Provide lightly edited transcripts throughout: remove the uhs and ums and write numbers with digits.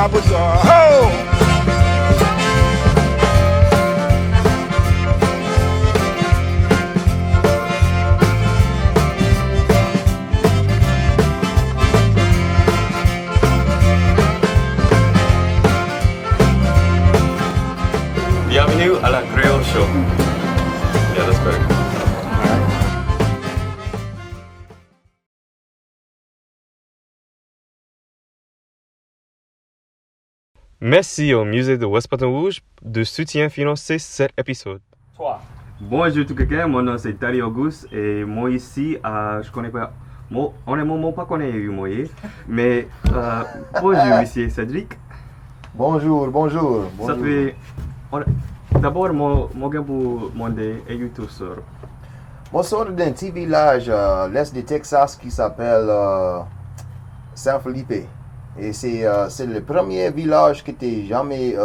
Barbosa. Oh! Bienvenue à la Creole Show. Yeah, that's correct. Merci au musée de West-Baton-Rouge de soutien financer cet épisode. Bonjour tout quelqu'un, mon nom c'est Tali Auguste et moi ici, je connais pas, moi, honnêtement, pas connais moi, mais bonjour monsieur Cédric. Bonjour. Ça fait, d'abord, moi je vous demander, et tout sur. Moi, je sors d'un petit village à l'est du Texas qui s'appelle San Felipe. Et c'est le premier village qui était jamais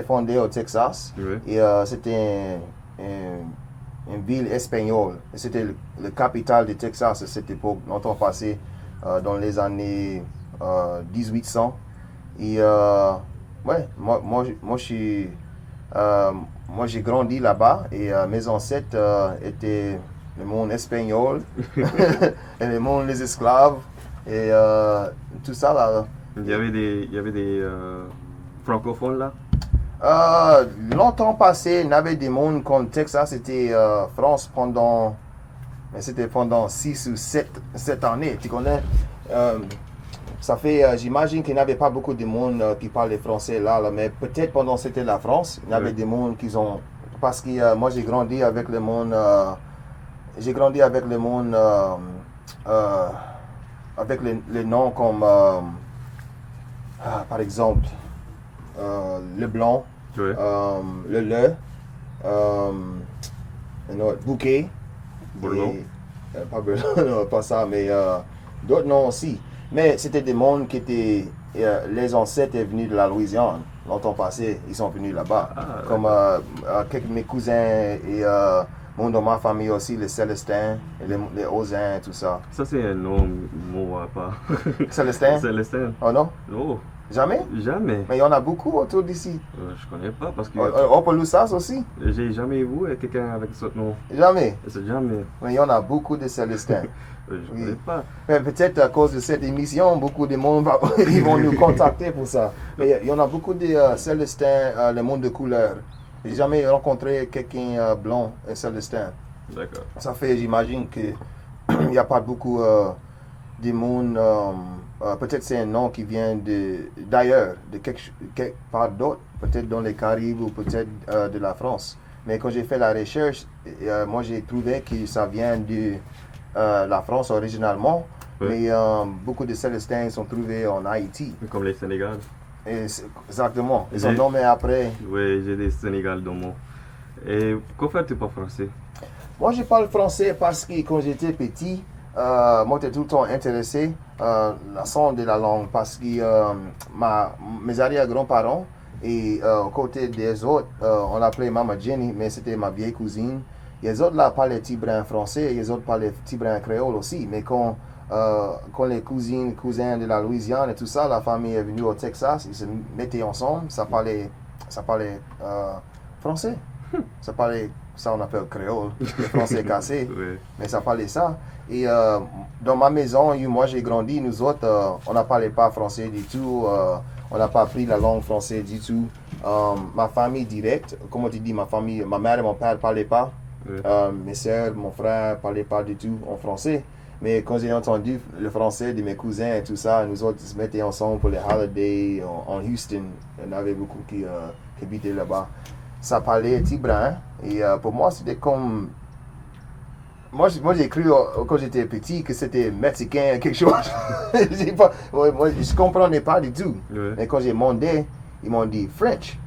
fondé au Texas. Oui. Et c'était une ville espagnole. Et c'était le capital du Texas à cette époque, longtemps passé, dans les années 1800. Et ouais, moi j'ai grandi là-bas et mes ancêtres étaient le monde espagnol et le monde des esclaves et tout ça là. Il y avait des francophones là. Longtemps passé, il y avait des mondes comme Texas, c'était France pendant 6 ou 7 années, tu connais. Ça fait, j'imagine qu'il n'y avait pas beaucoup de monde qui parlait français là, mais peut-être pendant c'était la France, il y avait des mondes qui ont, parce que moi j'ai grandi avec le monde, avec les noms comme, par exemple, le blanc, Oui. le bouquet, Bourlon. pas Bourlon, non, pas ça, mais d'autres noms aussi. Mais c'était des mondes qui étaient, les ancêtres étaient venus de la Louisiane, longtemps passé, ils sont venus là-bas. Comme quelques de mes cousins et monde de ma famille aussi, les Célestins, et les Ozins, tout ça. Ça c'est un nom, moi pas. Célestin? Célestin. Oh non? Non, Jamais? jamais. Mais il y en a beaucoup autour d'ici. Je connais pas parce que Opelousas aussi? j'ai jamais vu quelqu'un avec ce nom. Jamais. C'est jamais. Mais il y en a beaucoup de Célestins. Je connais pas. Mais peut-être à cause de cette émission, beaucoup de monde ils vont nous contacter pour ça. Mais il y en a beaucoup de Célestins, le monde de couleur. J'ai jamais rencontré quelqu'un blanc et Célestin. D'accord. Ça fait, j'imagine que il n'y a pas beaucoup de monde. Peut-être c'est un nom qui vient d'ailleurs, de quelque part d'autre, peut-être dans les Caraïbes ou peut-être de la France. Mais quand j'ai fait la recherche, moi j'ai trouvé que ça vient de la France originalement, Oui. mais beaucoup de Célestins sont trouvés en Haïti. Comme les Sénégal. Exactement, ils ont nommé après. Oui, j'ai des Sénégal dans mon. Et pourquoi fais-tu pas français? Moi je parle français parce que quand j'étais petit, moi j'étais tout le temps intéressé la son de la langue parce que mes arrière-grands-parents et aux côtés des autres, on l'appelait Mama Jenny, mais c'était ma vieille cousine. Et les autres là parlaient petit brin français et les autres parlaient petit brin créole aussi. Mais quand les cousins de la Louisiane et tout ça, la famille est venue au Texas, ils se mettaient ensemble, ça parlait français. Ça on appelle créole, le français cassé, Oui. mais ça parlait ça. Et dans ma maison, moi j'ai grandi, nous autres, on ne parlait pas français du tout, on n'a pas appris la langue française du tout. Ma famille directe, comme tu dis, ma mère et mon père ne parlaient pas. Oui. Mes soeurs, mon frère ne parlaient pas du tout en français. Mais quand j'ai entendu le français de mes cousins et tout ça, nous autres se mettaient ensemble pour les holidays en Houston. Il y en avait beaucoup qui habitaient là-bas. Ça parlait tibrin. Et pour moi, c'était comme... Moi j'ai cru quand j'étais petit que c'était mexicain, quelque chose. Moi, je ne comprenais pas du tout. Oui. Mais quand j'ai demandé, ils m'ont dit French.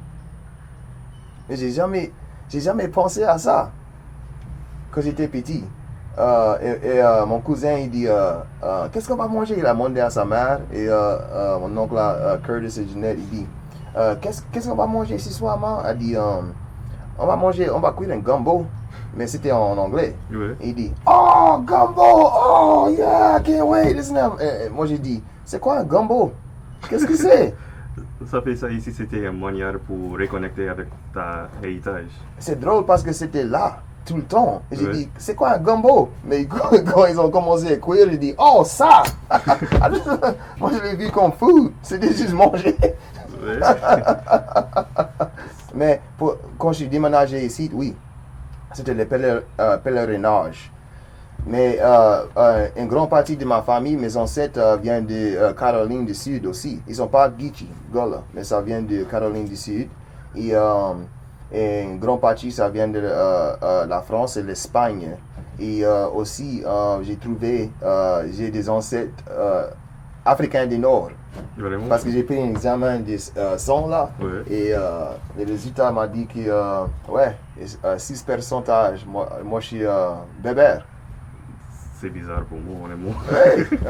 Mais j'ai jamais pensé à ça quand j'étais petit. Mon cousin, il dit qu'est-ce qu'on va manger? Il a demandé à sa mère. Et mon oncle Curtis et Jeanette, il dit qu'est-ce qu'on va manger ce soir, maman? Elle dit on va cuire un gumbo. Mais c'était en anglais. Oui. Il dit oh, gumbo! Oh, yeah, I can't wait! Moi j'ai dit c'est quoi un gumbo? Qu'est-ce que c'est? Ça fait ça ici, c'était une manière pour reconnecter avec ta héritage. C'est drôle parce que c'était là, tout le temps. Et j'ai Ouais. dit, c'est quoi un gumbo? Mais quand ils ont commencé à cuire, j'ai dit, oh, ça! Moi, je l'ai vu comme food. C'était juste manger. Ouais. Mais quand je suis déménagé ici, oui, c'était le pèlerinage. Mais une grande partie de ma famille, mes ancêtres viennent de Caroline du Sud aussi. Ils sont pas Geechee, Gola, mais ça vient de Caroline du Sud. Et une grande partie, ça vient de la France et l'Espagne. Et aussi, j'ai des ancêtres africains du Nord. Vraiment? Parce que j'ai fait un examen de sang là. Ouais. Et le résultat m'a dit que, 6%, moi je suis bébert. C'est bizarre pour moi, honnêtement.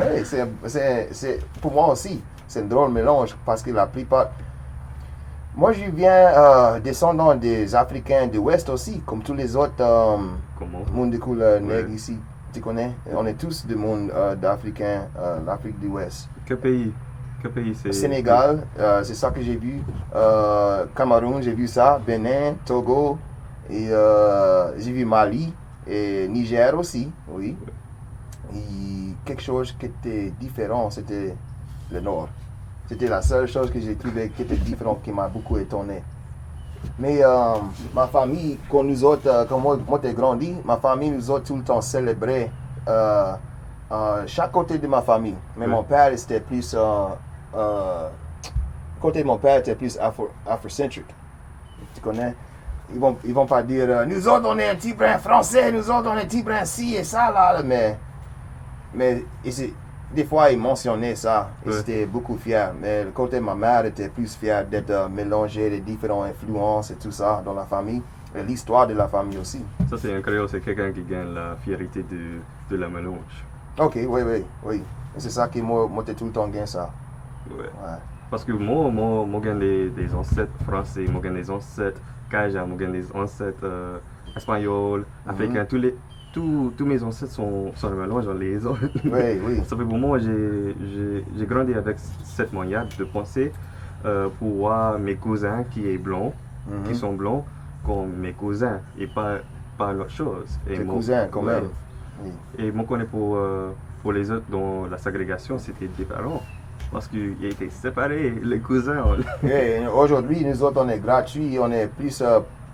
Hey, c'est pour moi aussi, c'est un drôle mélange parce que la plupart. Moi, je viens descendant des Africains de l'Ouest aussi, comme tous les autres Comment? mondes de couleur nègre Ouais. ici. Tu connais? On est tous du monde d'Africains, l'Afrique de l'Ouest. Quel pays? Quel pays c'est? Sénégal, c'est ça que j'ai vu. Cameroun, j'ai vu ça. Bénin, Togo, et j'ai vu Mali et Niger aussi, oui. Et quelque chose qui était différent, c'était le Nord. C'était la seule chose que j'ai trouvé qui était différente, qui m'a beaucoup étonné. Mais ma famille, quand nous autres, quand moi j'ai grandi, ma famille nous a tout le temps célébré chaque côté de ma famille. Mais Oui. mon père, c'était plus côté de mon père était plus afrocentrique. Tu connais? Ils vont pas dire nous autres on est un petit brin français, nous autres on est un petit brin ci et ça là, mais des fois ils mentionnaient ça et Oui. c'était beaucoup fier. Mais le côté de ma mère était plus fier d'être mélangé les différentes influences et tout ça dans la famille et l'histoire de la famille aussi. Ça, c'est un créole, c'est quelqu'un qui gagne la fierté de la mélange. Ok, oui. Et c'est ça qui m'a tout le temps gagné ça. Ouais. Ouais. Parce que moi gagne des ancêtres français, moi gagne des ancêtres Kaja, moi gagne des ancêtres espagnols, africains. Tous mes ancêtres sont un mélange dans les autres. Oui. Ça fait pour moi, j'ai grandi avec cette manière de penser pour voir mes cousins qui sont blancs, comme mes cousins et pas l'autre chose. Et Tes mon- cousins quand ouais. même. Oui. Et moi, connais pour les autres, dans la ségrégation, c'était différent. Parce qu'ils étaient séparés, les cousins. Et aujourd'hui, nous autres, on est gratuits, on est plus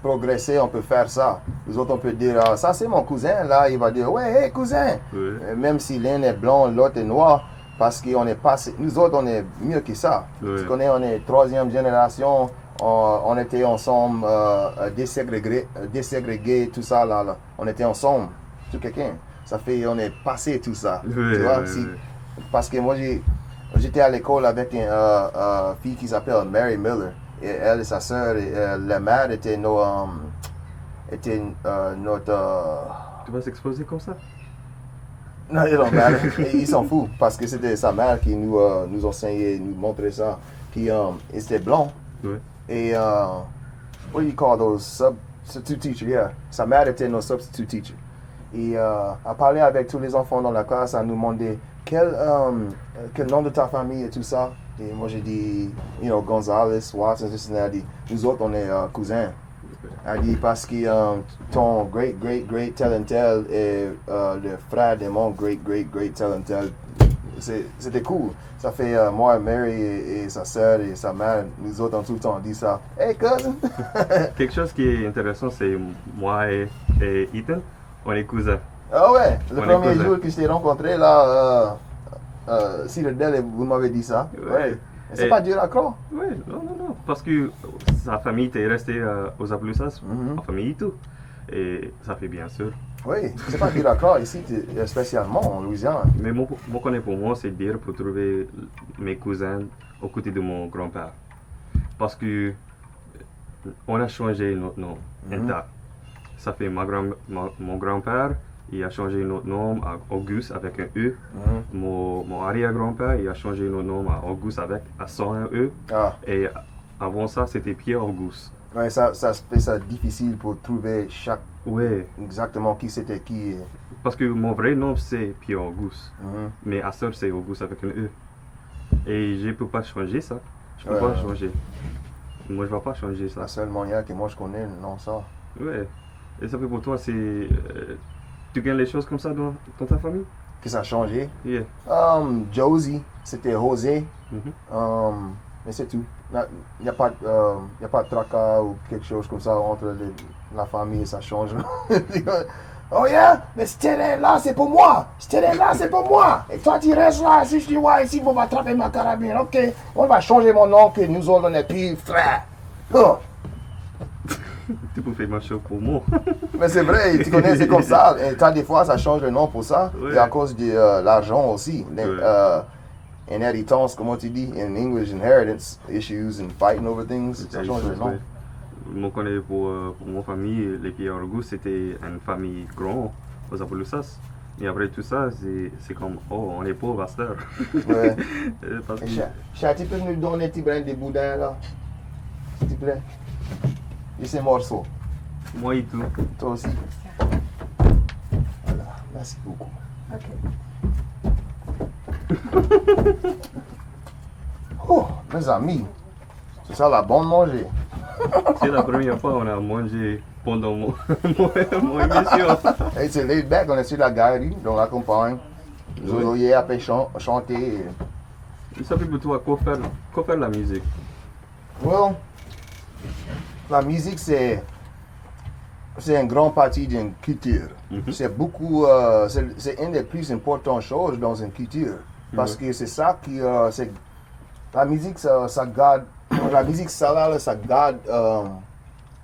progressé, on peut faire ça. Nous autres, on peut dire, ah, ça c'est mon cousin, là, il va dire, ouais, hey, cousin. Ouais. Même si l'un est blanc, l'autre est noir, parce qu'on est passé, nous autres, on est mieux que ça. Ouais. Tu connais, on est troisième génération, on était ensemble, déségrégés, tout ça, là. On était ensemble, tout quelqu'un. Ça fait, on est passé tout ça. Ouais, tu vois, ouais. parce que moi, j'étais à l'école avec une fille qui s'appelle Mary Miller. Et elle et sa sœur, la mère était notre. Tu vas s'exposer comme ça? Non, ils s'en foutent parce que c'était sa mère qui nous enseignait, nous montrait ça. Puis ils étaient blancs. Ouais. Et what do you call those substitute teachers? Yeah. Sa mère était notre substitute teacher. Et elle parlait avec tous les enfants dans la classe, elle nous demandait quel nom de ta famille et tout ça. Et moi j'ai dit, Gonzalez, Watson, this and that. Elle dit, nous autres on est cousins. Elle dit parce que ton great tel and tel est le frère de mon great tel and tel. C'était cool. Ça fait moi, Mary et sa sœur et sa mère, nous autres, on tout le temps dit ça. Hey cousin! Quelque chose qui est intéressant, c'est moi et Ethan, on est cousins. Ah ouais, le On est premier cousins. jour que je t'ai rencontré là, si le Del, vous m'avez dit ça. Ouais. C'est Et- pas dur à croire. Oui, non. Parce que sa famille était restée aux Applausas, Mhm. en famille et tout. Et ça fait bien sûr. Oui, c'est pas dur à croire ici, spécialement en Louisiane. Mais mon connaît pour moi, c'est dire pour trouver mes cousins aux côtés de mon grand-père. Parce que on a changé notre nom intact. Ça fait mon grand-père, il a changé notre nom à Auguste avec un E. Mhm. Mon arrière-grand-père, il a changé notre nom à Auguste sans un E. Ah, Et avant ça, c'était Pierre-Auguste. ouais, ça fait ça difficile pour trouver Ouais, exactement qui c'était qui. parce que mon vrai nom c'est Pierre-Auguste. Mhm. Mais à seul c'est Auguste avec un E. Et je peux pas changer ça. Je peux Ouais. pas changer. Moi, je vais pas changer ça. La seule manière que moi je connais, non, ça. Ouais. Et ça fait pour toi, c'est. Tu gagnes les choses comme ça dans ta famille? Que ça a changé. Yeah. Josie, c'était José. Mhm. Mais c'est tout. Il n'y a pas de tracas ou quelque chose comme ça entre la famille et ça change. Oh yeah, mais ce terrain là c'est pour moi. Ce terrain là c'est pour moi. Et toi tu restes là. Si je dis ouais, ici on va attraper ma carabine. Ok, on va changer mon nom que nous autres on est plus frères. Oh. Tu peux faire ma chose pour moi. Mais c'est vrai, tu connais, c'est comme ça. Et des fois ça change le nom pour ça. Ouais. Et à cause de l'argent aussi. Ouais. Inheritance, comment tu dis, in English, inheritance issues and fighting over things, ça change le nom. Ouais. Moi, connais pour mon famille, les Pierre Auguste, c'était une famille grande aux Apolloussas. Et après tout ça, c'est comme, oh, on est pauvre à cette heure. Ouais. Parce que, Chat, tu peux nous donner un petit brin de boudin là? S'il te plaît. Et ces morceaux. moi et tout. Toi aussi. Voilà, merci beaucoup. Oh, mes amis, c'est ça la bonne manger. C'est la première fois qu'on a mangé pendant mon émission. Hey, c'est laid back, on est sur la galerie, dans la campagne. Nous hier après chanter. Et ça fait pour toi, quoi faire la musique? Well, la musique c'est une grande partie d'une culture. Mhm. C'est beaucoup, c'est une des plus importantes choses dans une culture. Parce que c'est ça qui, c'est, la musique ça garde, la musique ça garde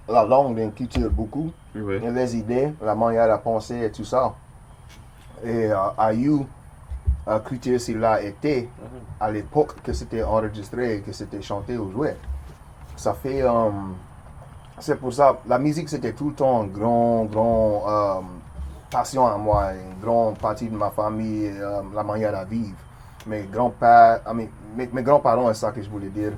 la langue d'une culture beaucoup. Oui. Et les idées, la manière de penser et tout ça. Et à You, culture cela était à l'époque que c'était enregistré, que c'était chanté ou joué. Ça fait, c'est pour ça, la musique c'était tout le temps une grande passion à moi, une grande partie de ma famille, la manière de vivre. Mes grands-pères, mes grands-parents, c'est ça que je voulais dire.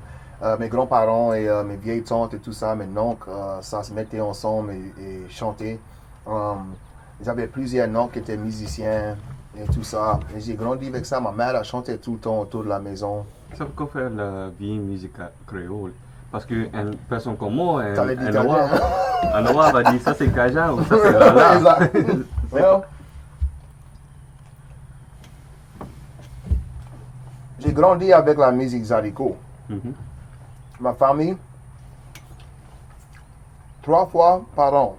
Mes grands-parents et mes vieilles tantes et tout ça, mes oncles, ça se mettait ensemble et chantait. J'avais plusieurs oncles qui étaient musiciens et tout ça. Et j'ai grandi avec ça. Ma mère a chanté tout le temps autour de la maison. Ça veut quoi faire la vieille musique créole? Parce qu'une personne comme moi, T'allais dire un noir, Cajun. un noir va dire ça c'est Cajun ou ça c'est Lala. Exact. Well, j'ai grandi avec la musique Zarico. Mhm. Ma famille, 3 fois par an,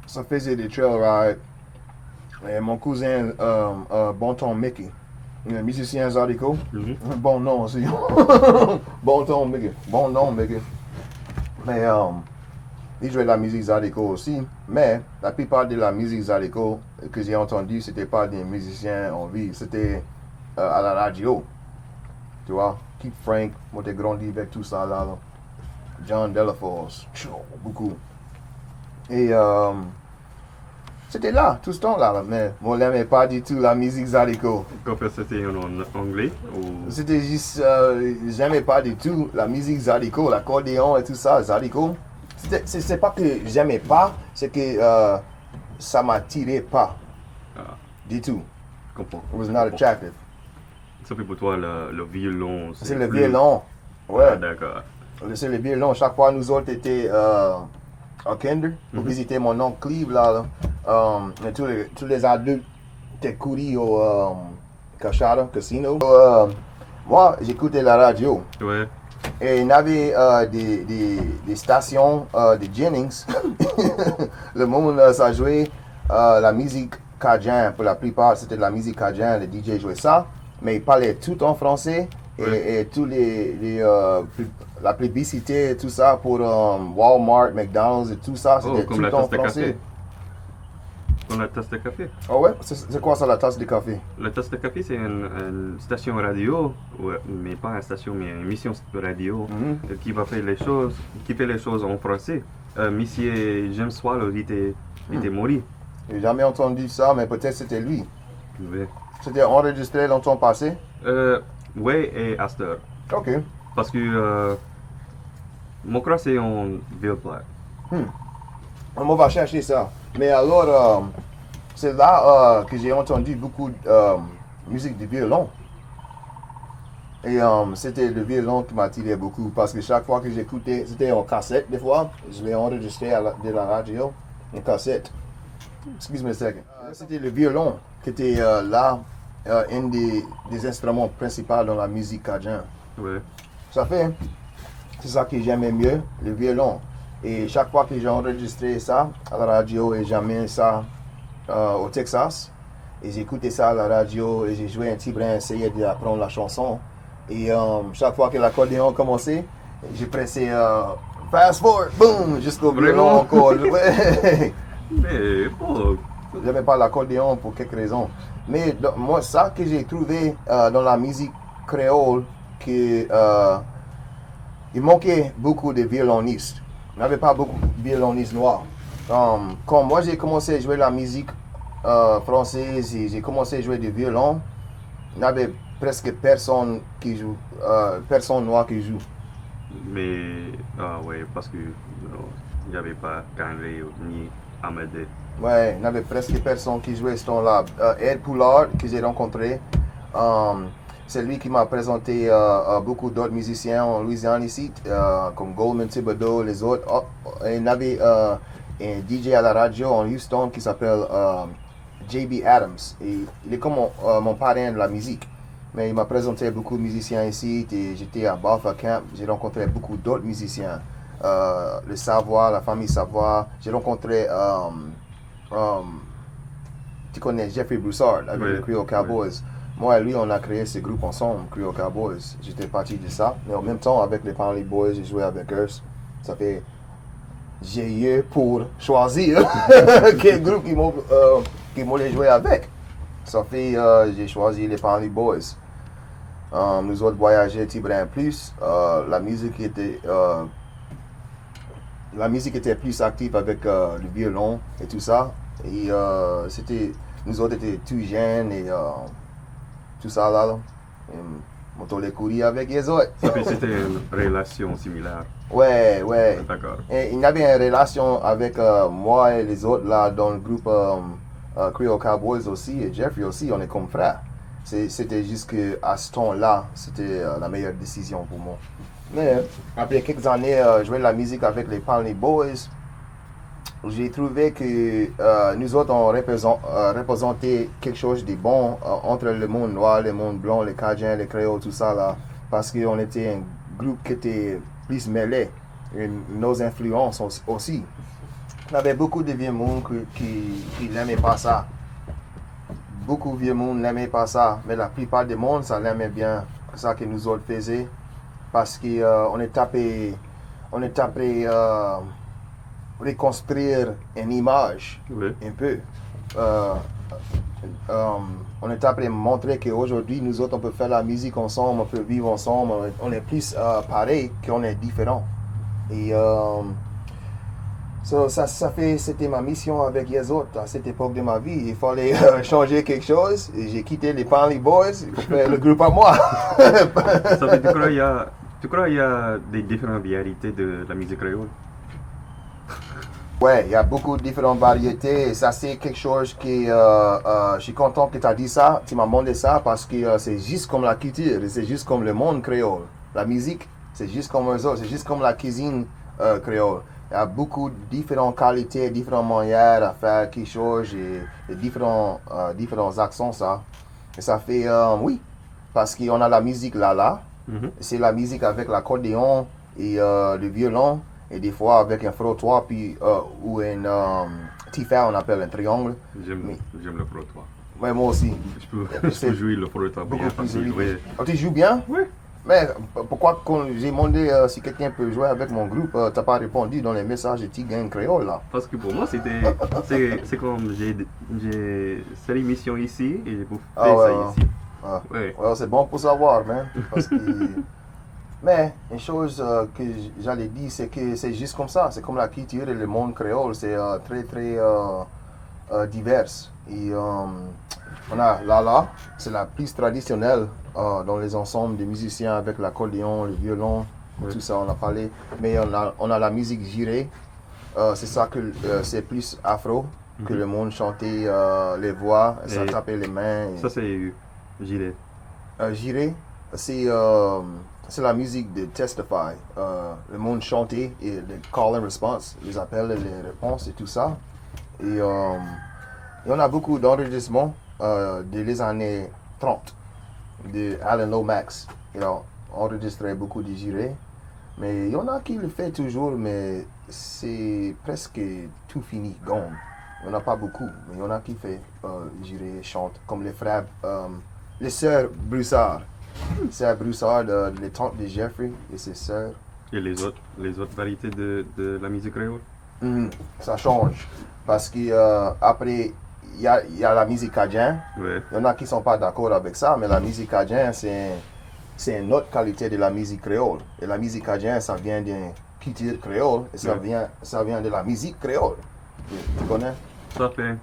ça faisait des trail rides. Et mon cousin, Bonton Mickey, un musicien Zarico, Mhm. bon nom aussi. Bonton Mickey, bon nom Mickey. Mais il jouait de la musique Zarico aussi. Mais la plupart de la musique Zarico que j'ai entendue, c'était pas des musiciens en vie, c'était à la radio. Tu vois, Keith Frank, moi j'ai grandi avec tout ça là. John Delaforce, beaucoup. Et c'était là, tout ce temps-là, mais moi n'aimais pas du tout la musique Zarico. Quoi faire c'était en anglais ou... C'était juste, j'aimais pas du tout la musique Zarico, l'accordéon et tout ça, Zarico. C'est pas que j'aimais pas, c'est que ça m'attirait pas Ah, du tout. je comprends. It was not attractive. Ça fait pour toi le violon. C'est le plus- violon. Ah, Ouais, d'accord. c'est le violon. Chaque fois nous autres étions à Kinder pour visiter mon oncle Cleve là. Et tous les adultes étaient courus au casino. Moi, j'écoutais la radio. Ouais. Et il y avait des stations de Jennings. Le moment où ça jouait la musique cajun, pour la plupart c'était de la musique cajun, les DJ jouaient ça, mais ils parlaient tout en français et tous la publicité, tout ça pour Walmart, McDonald's et tout ça, Oh, c'était comme tout la en tasse de français. café. Comme la tasse de café. Oh ouais, c'est quoi ça la tasse de café? La tasse de café, c'est une station radio, ouais, mais pas une station, mais une émission de radio qui va faire les choses, qui fait les choses en français. Monsieur James Swallow, il était mort. J'ai jamais entendu ça, mais peut-être c'était lui. Ouais. C'était enregistré longtemps passé? Ouais, et Astor. Ok. Parce que mon croix, c'est en Ville-Platte. On va chercher ça. Mais alors, c'est là que j'ai entendu beaucoup de musique de violon. Et c'était le violon qui m'attirait beaucoup parce que chaque fois que j'écoutais, c'était en cassette des fois, je l'ai enregistré de la radio, en cassette. Excuse-moi une seconde. C'était le violon qui était là, un des instruments principaux dans la musique cajun. Ouais. Ça fait, c'est ça que j'aimais mieux, le violon. Et chaque fois que j'ai enregistré ça à la radio et j'amène ça au Texas, et j'écoutais ça à la radio et j'ai joué un petit brin, essayé d'apprendre la chanson. Et chaque fois que l'accordéon commençait, j'ai pressé fast forward, boom, jusqu'au violon encore. Ouais. Mais bon. J'aimais pas l'accordéon pour quelques raisons. Mais moi, ça que j'ai trouvé dans la musique créole, que il manquait beaucoup de violonistes. Il n'y avait pas beaucoup de violonistes noirs. Quand moi j'ai commencé à jouer la musique française et j'ai commencé à jouer du violon, il n'y avait presque personne qui joue, personne noir qui joue. Mais, ouais, parce que il n'y avait pas Canré ni Amédée. Ouais, il n'y avait presque personne qui jouait ce temps-là. Ed Poulard, que j'ai rencontré, c'est lui qui m'a présenté beaucoup d'autres musiciens en Louisiane ici, comme Goldman Thibodeau, les autres. Il y avait un DJ à la radio en Houston qui s'appelle J.B. Adams. Et il est comme mon parrain de la musique. Mais il m'a présenté beaucoup de musiciens ici. Et j'étais à Buffer Camp. J'ai rencontré beaucoup d'autres musiciens. Le Savoie, la famille Savoie. J'ai rencontré, tu connais Jeffrey Broussard avec les Creole Cowboys. Ouais. Moi et lui, on a créé ce groupe ensemble, Creole Cowboys. J'étais parti de ça. Mais en même temps, avec les Panley Boys, j'ai joué avec eux. Ça fait... J'ai eu pour choisir quel groupe qu'ils m'ont joué avec. Ça fait... j'ai choisi les Panley Boys. Nous autres voyageons petit brin plus. La musique était plus active avec le violon et tout ça. Et nous autres étions tout jeunes et tout ça là. Et on les courir avec les autres. Et puis c'était une relation similaire. Ouais. D'accord. Et il y avait une relation avec moi et les autres là dans le groupe Creole Cowboys aussi et Jeffrey aussi, on est comme frères. C'était juste qu'à ce temps-là, c'était la meilleure décision pour moi. Mais après quelques années, jouer de la musique avec les Panley Boys, j'ai trouvé que nous autres, on représentait quelque chose de bon entre le monde noir, le monde blanc, les Cajuns, les Créoles, tout ça là. Parce qu'on était un groupe qui était plus mêlé. Et nos influences aussi. Il y avait beaucoup de vieux monde qui n'aimaient pas ça. Beaucoup de vieux monde n'aimaient pas ça. Mais la plupart du monde, ça l'aimait bien. C'est ça que nous autres faisions. Parce qu'on est tapé reconstruire une image un peu. On est appelé montrer qu'aujourd'hui, nous autres, on peut faire la musique ensemble, on peut vivre ensemble, on est plus pareil qu'on est différent. Et c'était ma mission avec les autres à cette époque de ma vie. Il fallait changer quelque chose. Et j'ai quitté les Panley Boys pour faire le groupe à moi. Ça fait, tu crois qu'il y a des différentes variétés de la musique créole? Ouais, il y a beaucoup de différentes variétés. Et ça, c'est quelque chose que je suis content que tu as dit ça. Tu m'as demandé ça parce que c'est juste comme la culture, c'est juste comme le monde créole. La musique, c'est juste comme eux autres, c'est juste comme la cuisine créole. Il y a beaucoup de différentes qualités, différentes manières à faire quelque chose et différents accents, ça. Et ça fait, oui, parce qu'on a la musique là. Mm-hmm. C'est la musique avec l'accordéon et le violon. Et des fois avec un frottoir puis, ou un tifa, on appelle un triangle. J'aime le frottoir. Ouais, moi aussi. Je peux jouer le frottoir bien. Tu joues bien? Oui. Mais pourquoi quand j'ai demandé si quelqu'un peut jouer avec mon groupe, t'as pas répondu dans les messages de Tigre Créole là? Parce que pour moi c'est comme c'est l'émission ici et j'ai fait ça ici. Ouais, c'est bon pour savoir, man. Parce que... Mais une chose que j'allais dire, c'est que c'est juste comme ça. C'est comme la culture et le monde créole, c'est très divers. Et on a Lala, c'est la plus traditionnelle dans les ensembles des musiciens avec l'accordéon, le violon, tout ça on a parlé. Mais on a la musique girée, c'est ça que c'est plus afro, que le monde chantait les voix, ça tapait les mains. Ça c'est giré. Giré. c'est la musique de Testify. Le monde chantait et les call and response, les appels et les réponses et tout ça. Et on a beaucoup d'enregistrements des années 30 de Alan Lomax. Enregistré beaucoup de jurés. Mais il y en a qui le fait toujours, mais c'est presque tout fini, gone. Il n'y en a pas beaucoup, mais il y en a qui fait jurés, chantent, comme les frères, les sœurs Broussard. Sœur Broussard, les tantes de Jeffrey et ses sœurs. Et les autres variétés de la musique créole? Ça change. Parce qu'après, il y a la musique cajun. Ouais. Il y en a qui ne sont pas d'accord avec ça, mais la musique cajun, c'est une autre qualité de la musique créole. Et la musique cajun, ça vient d'une culture créole et ça vient de la musique créole. Tu connais? Ça fait...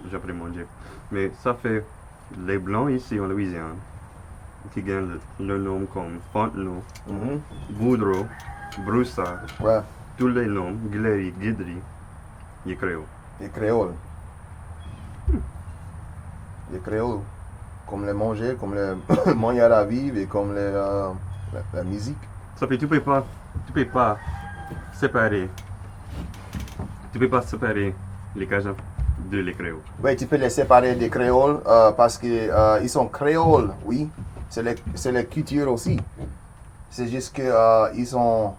J'ai appris mon Dieu. Mais ça fait les Blancs ici en Louisiane qui gagnent le nom comme Fontenot, Boudreau, Broussard. Ouais. Tous les noms, Guilherme, Guidry, ils créoles. Les créoles. Les créoles. Comme les manger, comme les manières à vivre et comme la musique. Ça fait tu peux pas séparer. Tu peux pas séparer les Cajuns de les créoles. Oui, tu peux les séparer des créoles parce que ils sont créoles, oui. C'est la culture aussi. C'est juste que ils sont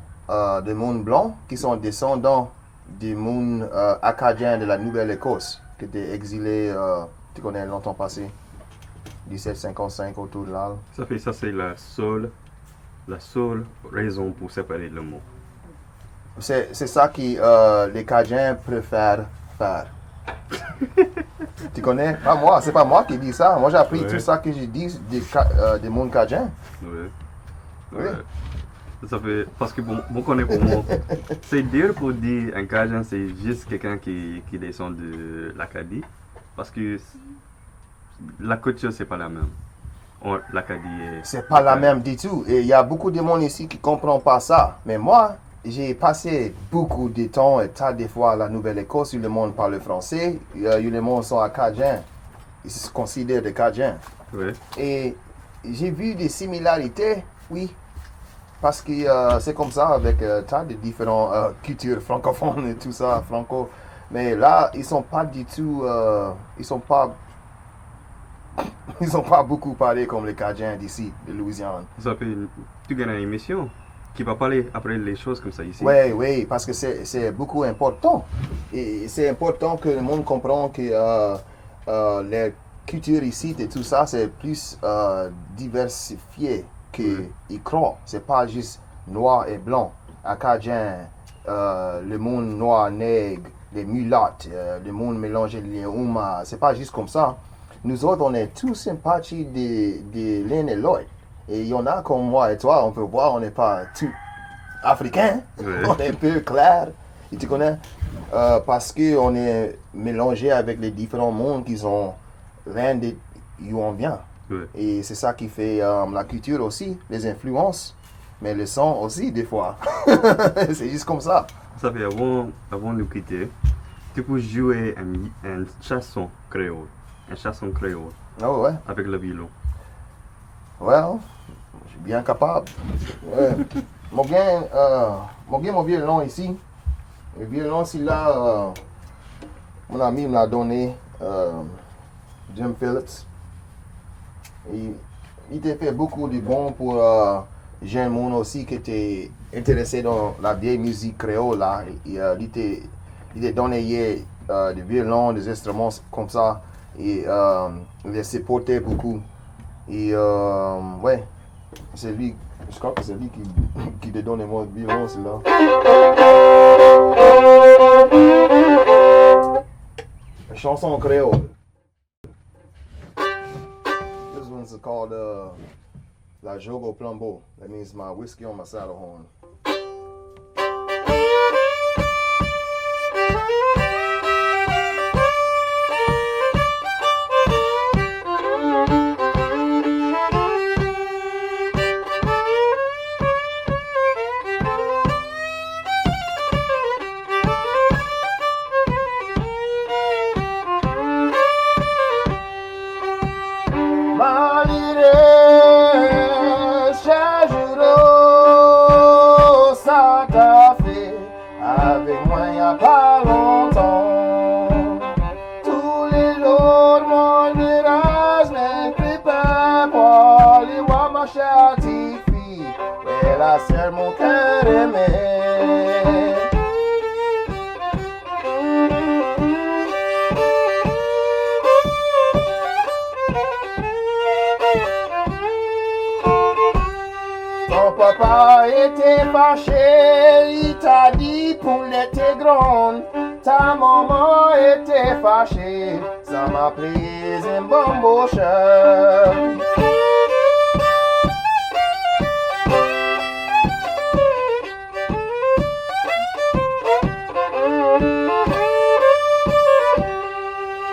des mondes blancs qui sont descendants des mondes acadiens de la Nouvelle-Écosse qui étaient exilés, tu connais, longtemps passé. 1755 autour de là. Ça c'est la seule raison pour séparer le mot. C'est ça que les Cajuns préfèrent faire. Tu connais? Pas moi, c'est pas moi qui dis ça. Moi j'ai appris tout ça que j'ai dit des mondes Cajuns. Oui. Ça fait, parce que bon connaît pour moi, c'est dur pour dire un Cajun, c'est juste quelqu'un qui descend de l'Acadie. Parce que la culture, c'est pas la même. L'Acadie est... C'est pas la même du tout. Et il y a beaucoup de monde ici qui ne comprennent pas ça. Mais moi, j'ai passé beaucoup de temps et tas de fois à la Nouvelle-Écosse où le monde parle français. Où le monde sont acadiens. Ils se considèrent des Cajuns. Oui. Et j'ai vu des similarités, oui. Parce que c'est comme ça avec tas de différentes cultures francophones et tout ça, franco. Mais là, ils sont pas du tout... ils sont pas beaucoup parlé comme les Cajuns d'ici, de Louisiane. Ça fait, tu gagnes une émission qui va parler après les choses comme ça ici. Oui, parce que c'est beaucoup important. Et c'est important que le monde comprenne que les cultures ici et tout ça, c'est plus diversifié qu'ils croient. C'est pas juste noir et blanc. Acadien, le monde noir, nègre, les mulattes, le monde mélangé, les Ouma. C'est pas juste comme ça. Nous autres, on est tous sympathiques de l'un et l'autre. Et il y en a comme moi et toi, on peut voir, on n'est pas tout africain. Oui. On est un peu clair. Et tu connais? Parce qu'on est mélangé avec les différents mondes qui sont l'un d'où on vient. Oui. Et c'est ça qui fait la culture aussi, les influences, mais le son aussi des fois. C'est juste comme ça. Ça fait avant de quitter, tu peux jouer une chanson créole. Une chanson créole. Ah ouais. Avec le violon. Ouais, je suis bien capable. Ouais. Mon violon ici. Le violon, c'est là, mon ami me l'a donné, Jim Phillips. Il t'a fait beaucoup de bon pour jeunes monde aussi qui étaient intéressés dans la vieille musique créole là. Il t'a donné des violons, des instruments comme ça. Et il a supporté beaucoup. Et ouais, c'est lui, je crois que c'est lui qui te donne mon violon, c'est là. Une chanson créole. This one's called La Jogo Plumbo. That means my whiskey on my saddle horn. Malire a pas longtemps. Tous les jours, mon virage me prépare pour aller voir ma chère petite fille. Elle a serre mon cœur aimé. Ton papa était fâché, il t'a dit poulet t'es grande. Ta maman était fâchée, ça m'a pris un bambocheur.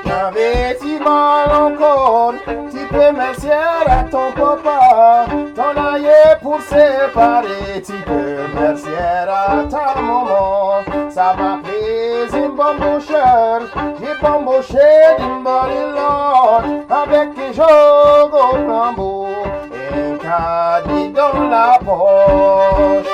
J'avais si mal encore, tu peux merci à ton papa. T'en aillé pour séparer, tu peux merci à ta maman. Ça m'a pris une bamboucheur, j'ai bambouché d'une bonne langue avec un jogo au flambeau et un caddie dans la poche.